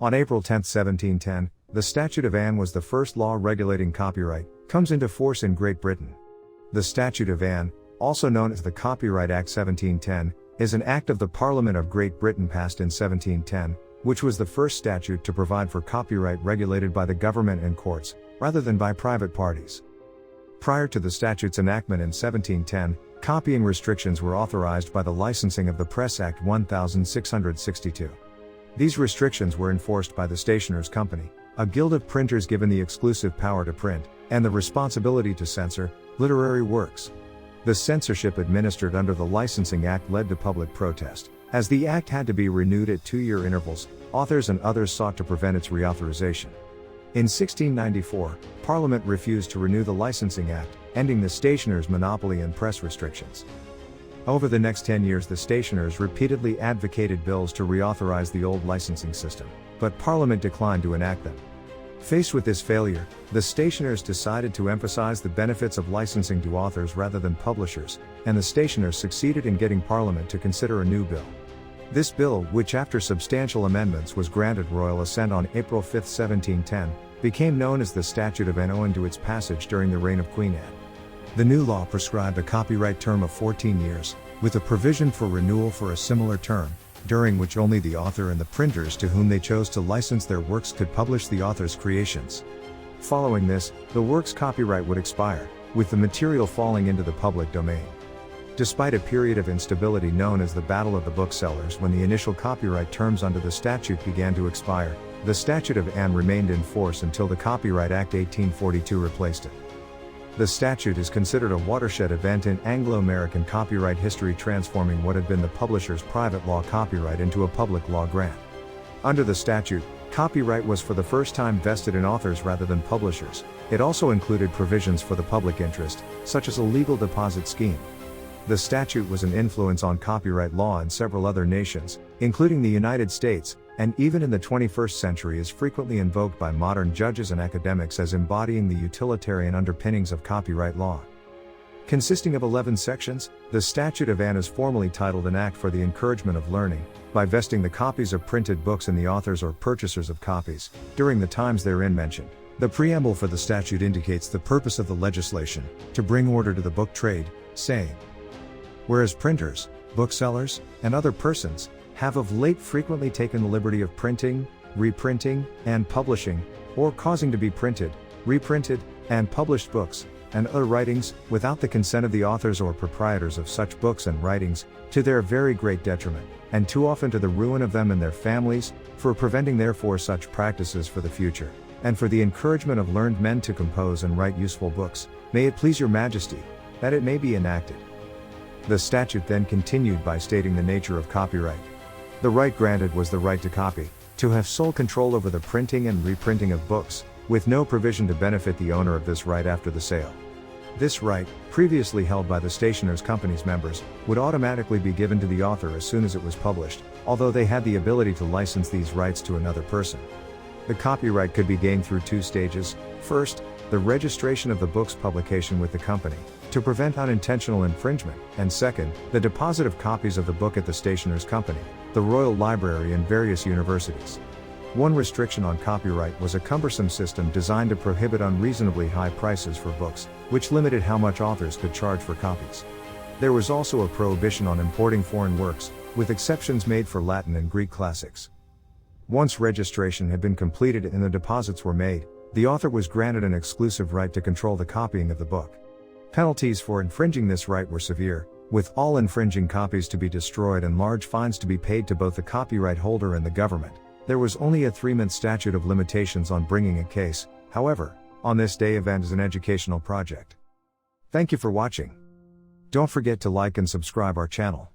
On April 10, 1710, the Statute of Anne was the first law regulating copyright, comes into force in Great Britain. The Statute of Anne, also known as the Copyright Act 1710, is an act of the Parliament of Great Britain passed in 1710, which was the first statute to provide for copyright regulated by the government and courts, rather than by private parties. Prior to the statute's enactment in 1710, copying restrictions were authorized by the Licensing of the Press Act 1662. These restrictions were enforced by the Stationers' Company, a guild of printers given the exclusive power to print, and the responsibility to censor, literary works. The censorship administered under the Licensing Act led to public protest. As the act had to be renewed at 2-year intervals, authors and others sought to prevent its reauthorization. In 1694, Parliament refused to renew the Licensing Act, ending the stationers' monopoly and press restrictions. Over the next 10 years the stationers repeatedly advocated bills to reauthorize the old licensing system, but Parliament declined to enact them. Faced with this failure, the stationers decided to emphasize the benefits of licensing to authors rather than publishers, and the stationers succeeded in getting Parliament to consider a new bill. This bill, which after substantial amendments was granted royal assent on April 5, 1710, became known as the Statute of Anne owing to its passage during the reign of Queen Anne. The new law prescribed a copyright term of 14 years, with a provision for renewal for a similar term, during which only the author and the printers to whom they chose to license their works could publish the author's creations. Following this, the work's copyright would expire, with the material falling into the public domain. Despite a period of instability known as the Battle of the Booksellers when the initial copyright terms under the statute began to expire, the Statute of Anne remained in force until the Copyright Act 1842 replaced it. The statute is considered a watershed event in Anglo-American copyright history, transforming what had been the publisher's private law copyright into a public law grant. Under the statute, copyright was for the first time vested in authors rather than publishers. It also included provisions for the public interest, such as a legal deposit scheme. The statute was an influence on copyright law in several other nations, including the United States, and even in the 21st century is frequently invoked by modern judges and academics as embodying the utilitarian underpinnings of copyright law. Consisting of 11 sections, the Statute of Anne is formally titled an Act for the Encouragement of Learning, by vesting the copies of printed books in the authors or purchasers of copies, during the times therein mentioned. The preamble for the statute indicates the purpose of the legislation, to bring order to the book trade, saying, whereas printers, booksellers, and other persons, have of late frequently taken the liberty of printing, reprinting, and publishing, or causing to be printed, reprinted, and published books, and other writings, without the consent of the authors or proprietors of such books and writings, to their very great detriment, and too often to the ruin of them and their families, for preventing therefore such practices for the future, and for the encouragement of learned men to compose and write useful books, may it please your Majesty, that it may be enacted. The statute then continued by stating the nature of copyright. The right granted was the right to copy, to have sole control over the printing and reprinting of books, with no provision to benefit the owner of this right after the sale. This right, previously held by the Stationers' Company's members, would automatically be given to the author as soon as it was published, although they had the ability to license these rights to another person. The copyright could be gained through 2 stages. First, the registration of the book's publication with the company, to prevent unintentional infringement, and second, the deposit of copies of the book at the Stationers' Company, the Royal Library and various universities. One restriction on copyright was a cumbersome system designed to prohibit unreasonably high prices for books, which limited how much authors could charge for copies. There was also a prohibition on importing foreign works, with exceptions made for Latin and Greek classics. Once registration had been completed and the deposits were made, the author was granted an exclusive right to control the copying of the book. Penalties for infringing this right were severe, with all infringing copies to be destroyed and large fines to be paid to both the copyright holder and the government. There was only a 3-month statute of limitations on bringing a case, however, on this day event as an educational project. Thank you for watching. Don't forget to like and subscribe our channel.